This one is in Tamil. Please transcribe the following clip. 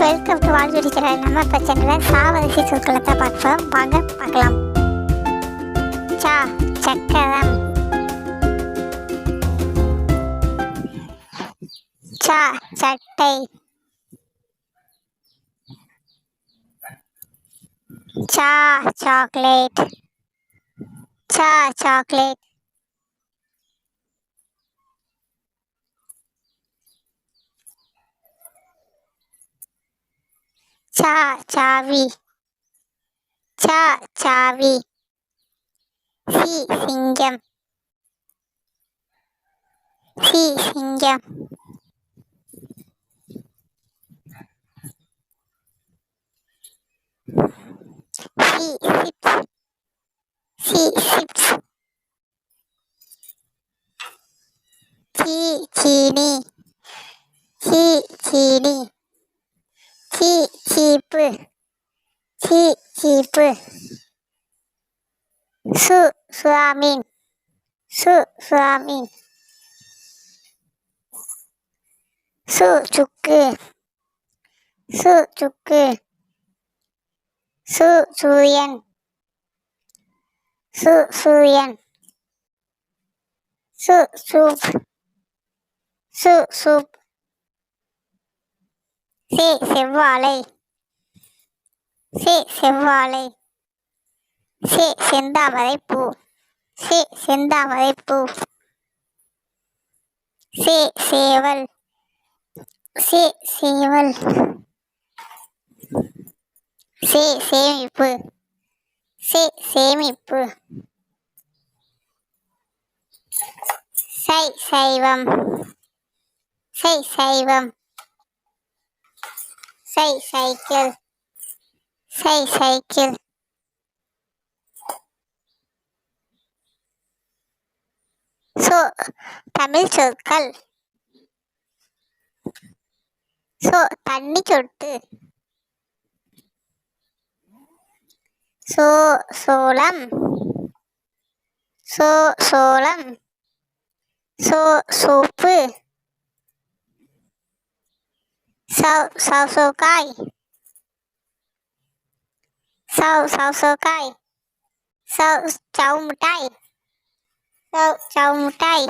வெல்கம் டு வாழ்வியல் சேனல். நம்ம இப்போ சேனலில் சாவரிசை சொற்களை தான் பார்ப்போம். வாங்க பார்க்கலாம். சா சக்கரம், சா சட்டை, சா சாக்லேட், சா சாக்லேட், சா சாவி, சா சாவி, சி சிங்கம், சி சிங்கம், C chips, C chips, C சீனி, சி சீனி, சி சீப்பு, சி சீப்பு, சு சுவாமீன், சு சுவாமீன், சு சுக்கு, சு சுக்கு, சு சூரியன், சு சூரியன், சு சூப், சு சூப், சே செவ்வாழை, சே செவ்வாழை, சே செந்தாமரை பூ, சே செந்தாமரை பூ, சே சேவல், சே சேவல், சே சேமிப்பு, சே சேமிப்பு, சை சைவம், சை சைவம், சை சைக்கிள், சை சைக்கிள், சோ தமிழ் சொற்கள். சோ தண்ணி சொட்டு, சோ சோளம், சோ சோளம், சோ சோப்பு, சௌ சௌசௌக்காய், சௌ சௌசௌக்காய், சௌ சௌ மிட்டாய், சௌ சௌ மிட்டாய்,